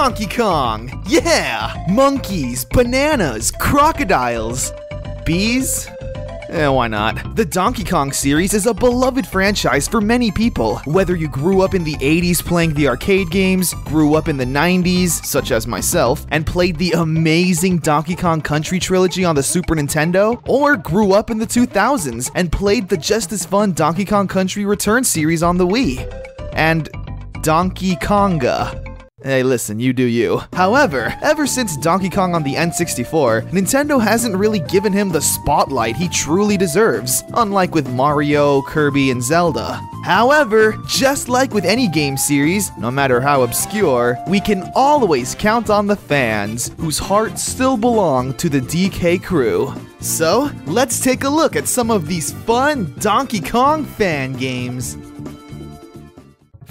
Donkey Kong! Yeah! Monkeys, bananas, crocodiles, bees? Why not? The Donkey Kong series is a beloved franchise for many people. Whether you grew up in the 80s playing the arcade games, grew up in the 90s, such as myself, and played the amazing Donkey Kong Country trilogy on the Super Nintendo, or grew up in the 2000s and played the just as fun Donkey Kong Country Returns series on the Wii. And Donkey Konga. Hey, listen, you do you. However, ever since Donkey Kong on the N64, Nintendo hasn't really given him the spotlight he truly deserves, unlike with Mario, Kirby, and Zelda. However, just like with any game series, no matter how obscure, we can always count on the fans, whose hearts still belong to the DK crew. So, let's take a look at some of these fun Donkey Kong fan games.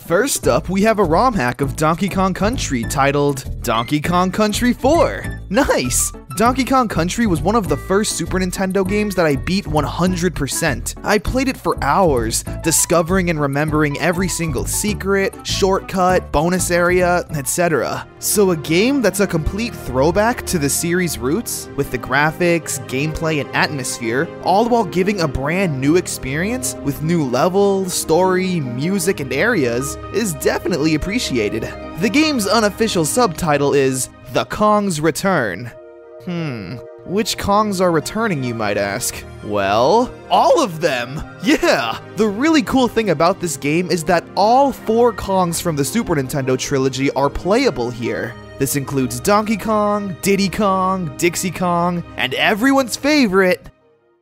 First up, we have a ROM hack of Donkey Kong Country titled Donkey Kong Country 4. Nice! Donkey Kong Country was one of the first Super Nintendo games that I beat 100%. I played it for hours, discovering and remembering every single secret, shortcut, bonus area, etc. So a game that's a complete throwback to the series' roots, with the graphics, gameplay, and atmosphere, all while giving a brand new experience with new levels, story, music, and areas, is definitely appreciated. The game's unofficial subtitle is The Kong's Return. Which Kongs are returning, you might ask? Well, all of them! Yeah! The really cool thing about this game is that all 4 Kongs from the Super Nintendo trilogy are playable here. This includes Donkey Kong, Diddy Kong, Dixie Kong, and everyone's favorite,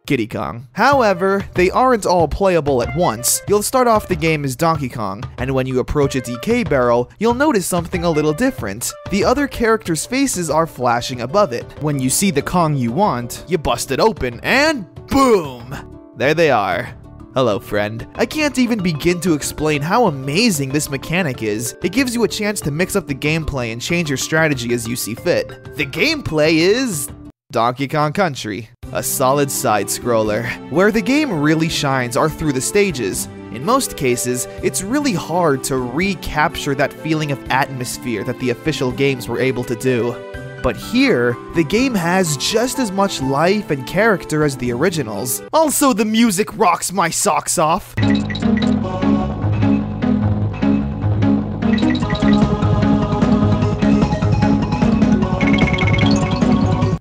Kiddy Kong. However, they aren't all playable at once. You'll start off the game as Donkey Kong, and when you approach a DK barrel, you'll notice something a little different. The other characters' faces are flashing above it. When you see the Kong you want, you bust it open, and boom! There they are. Hello, friend. I can't even begin to explain how amazing this mechanic is. It gives you a chance to mix up the gameplay and change your strategy as you see fit. The gameplay is Donkey Kong Country, a solid side-scroller. Where the game really shines are through the stages. In most cases, it's really hard to recapture that feeling of atmosphere that the official games were able to do. But here, the game has just as much life and character as the originals. Also, the music rocks my socks off.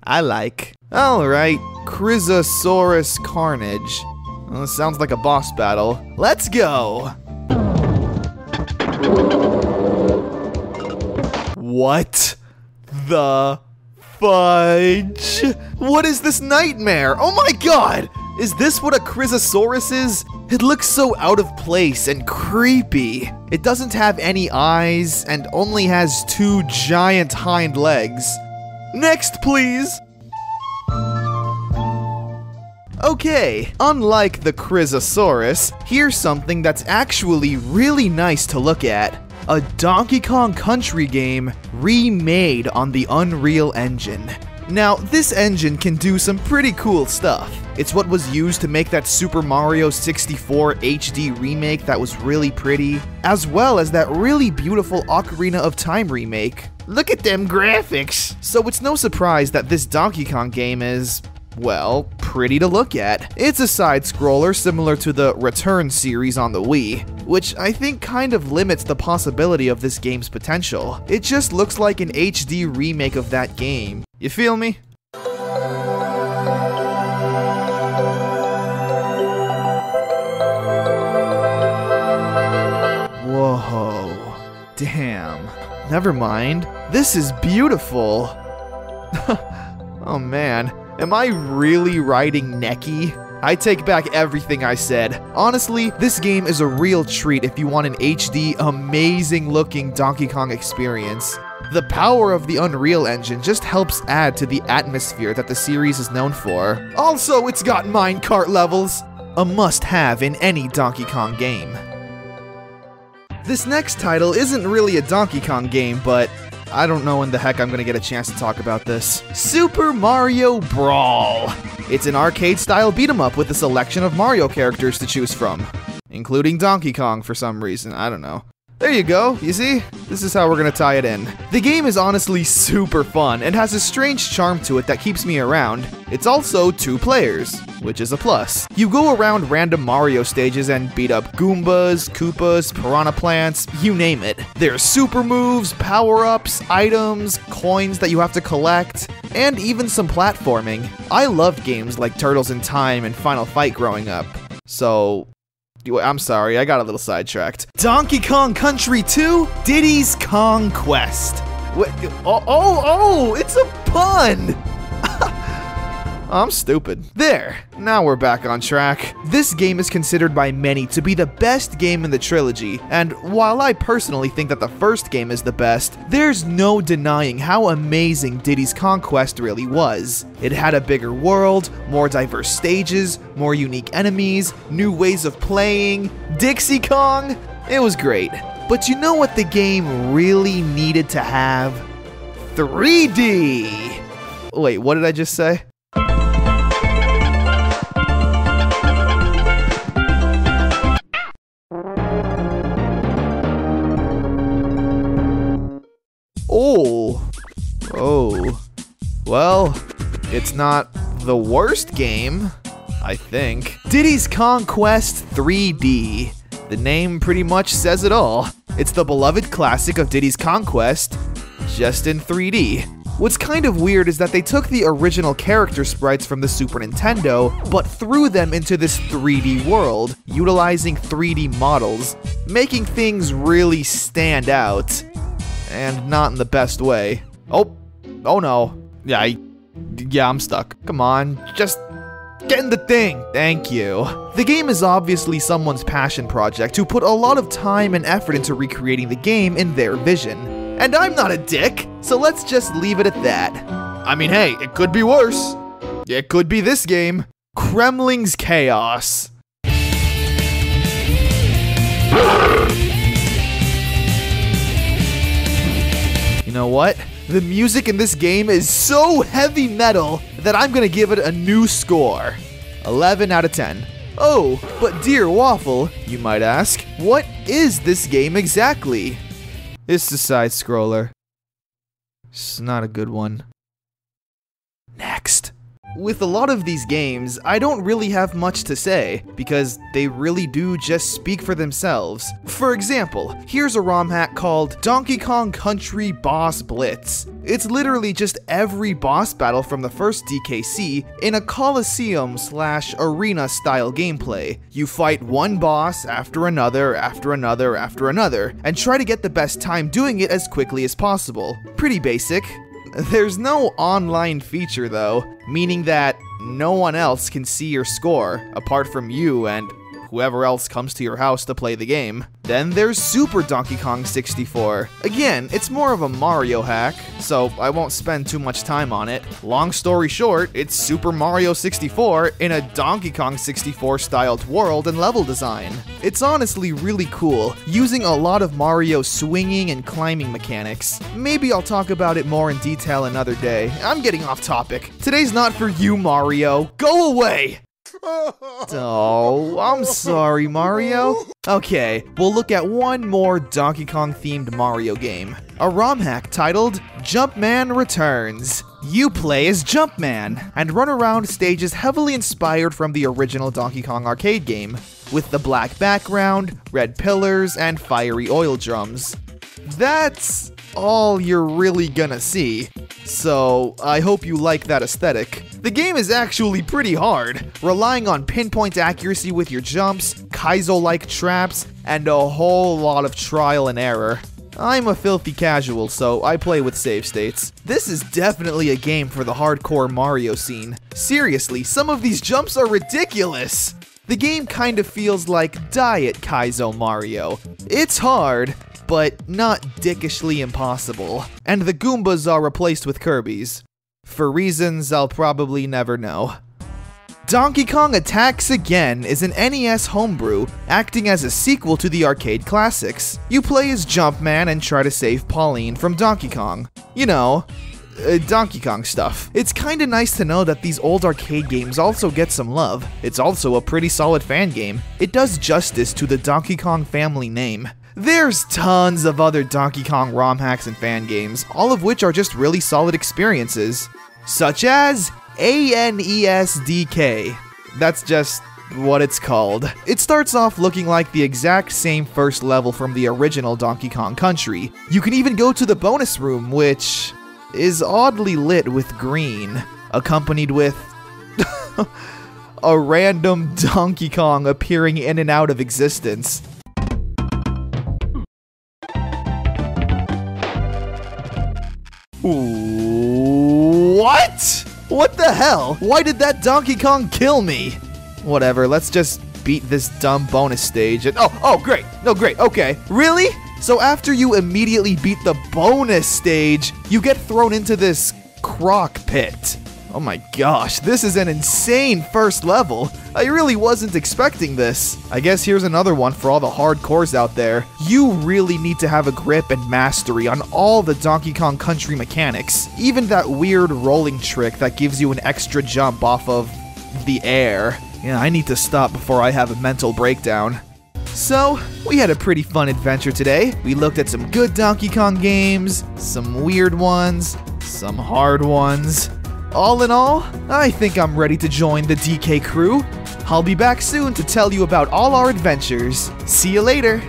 I like. Alright, Chrysosaurus Carnage. Well, this sounds like a boss battle. Let's go! What the fudge? What is this nightmare? Oh my god! Is this what a Chrysosaurus is? It looks so out of place and creepy. It doesn't have any eyes and only has 2 giant hind legs. Next, please! Okay, unlike the Chrysosaurus, here's something that's actually really nice to look at. A Donkey Kong Country game remade on the Unreal Engine. Now, this engine can do some pretty cool stuff. It's what was used to make that Super Mario 64 HD remake that was really pretty, as well as that really beautiful Ocarina of Time remake. Look at them graphics! So it's no surprise that this Donkey Kong game is, well, pretty to look at. It's a side-scroller similar to the Return series on the Wii, which I think kind of limits the possibility of this game's potential. It just looks like an HD remake of that game. You feel me? Whoa. Damn. Never mind. This is beautiful. Oh man. Am I really riding Neki? I take back everything I said. Honestly, this game is a real treat if you want an HD, amazing looking Donkey Kong experience. The power of the Unreal Engine just helps add to the atmosphere that the series is known for. Also, it's got minecart levels. A must-have in any Donkey Kong game. This next title isn't really a Donkey Kong game, but I don't know when the heck I'm gonna get a chance to talk about this. Super Mario Brawl! It's an arcade-style beat-em-up with a selection of Mario characters to choose from, including Donkey Kong for some reason, I don't know. There you go, you see? This is how we're gonna tie it in. The game is honestly super fun and has a strange charm to it that keeps me around. It's also 2 players, which is a plus. You go around random Mario stages and beat up Goombas, Koopas, Piranha Plants, you name it. There's super moves, power-ups, items, coins that you have to collect, and even some platforming. I loved games like Turtles in Time and Final Fight growing up. So, I'm sorry, I got a little sidetracked. Donkey Kong Country 2, Diddys Conquest. It's a pun! I'm stupid. There, now we're back on track. This game is considered by many to be the best game in the trilogy, and while I personally think that the first game is the best, there's no denying how amazing Diddy's Conquest really was. It had a bigger world, more diverse stages, more unique enemies, new ways of playing, Dixie Kong. It was great. But you know what the game really needed to have? 3D! Wait, what did I just say? Oh. Well, it's not the worst game, I think. Diddy's Conquest 3D. The name pretty much says it all. It's the beloved classic of Diddy's Conquest, just in 3D. What's kind of weird is that they took the original character sprites from the Super Nintendo, but threw them into this 3D world, utilizing 3D models, making things really stand out. And not in the best way. Oh no. Yeah, I'm stuck. Come on, just get in the thing. Thank you. The game is obviously someone's passion project who put a lot of time and effort into recreating the game in their vision. And I'm not a dick, so let's just leave it at that. I mean, hey, it could be worse. It could be this game. Kremling's Chaos. You know what? The music in this game is so heavy metal that I'm gonna give it a new score. 11 out of 10. Oh, but dear Waffle, you might ask, what is this game exactly? It's a side-scroller. It's not a good one. Next. With a lot of these games, I don't really have much to say, because they really do just speak for themselves. For example, here's a ROM hack called Donkey Kong Country Boss Blitz. It's literally just every boss battle from the first DKC in a Coliseum/arena style gameplay. You fight one boss after another, and try to get the best time doing it as quickly as possible. Pretty basic. There's no online feature though, meaning that no one else can see your score, apart from you and whoever else comes to your house to play the game. Then there's Super Donkey Kong 64. Again, it's more of a Mario hack, so I won't spend too much time on it. Long story short, it's Super Mario 64 in a Donkey Kong 64 styled world and level design. It's honestly really cool, using a lot of Mario swinging and climbing mechanics. Maybe I'll talk about it more in detail another day. I'm getting off topic. Today's not for you, Mario. Go away! Oh, I'm sorry, Mario. Okay, we'll look at one more Donkey Kong themed Mario game. A ROM hack titled Jumpman Returns. You play as Jumpman and run around stages heavily inspired from the original Donkey Kong arcade game, with the black background, red pillars, and fiery oil drums. That's all you're really gonna see, so I hope you like that aesthetic. The game is actually pretty hard, relying on pinpoint accuracy with your jumps, Kaizo-like traps, and a whole lot of trial and error. I'm a filthy casual, so I play with save states. This is definitely a game for the hardcore Mario scene. Seriously, some of these jumps are ridiculous! The game kind of feels like Diet Kaizo Mario. It's hard, but not dickishly impossible. And the Goombas are replaced with Kirbys. For reasons I'll probably never know. Donkey Kong Attacks Again is an NES homebrew, acting as a sequel to the arcade classics. You play as Jumpman and try to save Pauline from Donkey Kong. You know, Donkey Kong stuff. It's kinda nice to know that these old arcade games also get some love. It's also a pretty solid fan game. It does justice to the Donkey Kong family name. There's tons of other Donkey Kong ROM hacks and fan games, all of which are just really solid experiences, such as ANESDK. That's just what it's called. It starts off looking like the exact same first level from the original Donkey Kong Country. You can even go to the bonus room, which is oddly lit with green, accompanied with a random Donkey Kong appearing in and out of existence. What? What the hell? Why did that Donkey Kong kill me? Whatever, let's just beat this dumb bonus stage and- oh, great. No, great, okay. Really? So after you immediately beat the bonus stage, you get thrown into this croc pit. Oh my gosh, this is an insane first level. I really wasn't expecting this. I guess here's another one for all the hardcores out there. You really need to have a grip and mastery on all the Donkey Kong Country mechanics. Even that weird rolling trick that gives you an extra jump off of the air. Yeah, I need to stop before I have a mental breakdown. So, we had a pretty fun adventure today. We looked at some good Donkey Kong games, some weird ones, some hard ones. All in all, I think I'm ready to join the DK crew. I'll be back soon to tell you about all our adventures. See you later!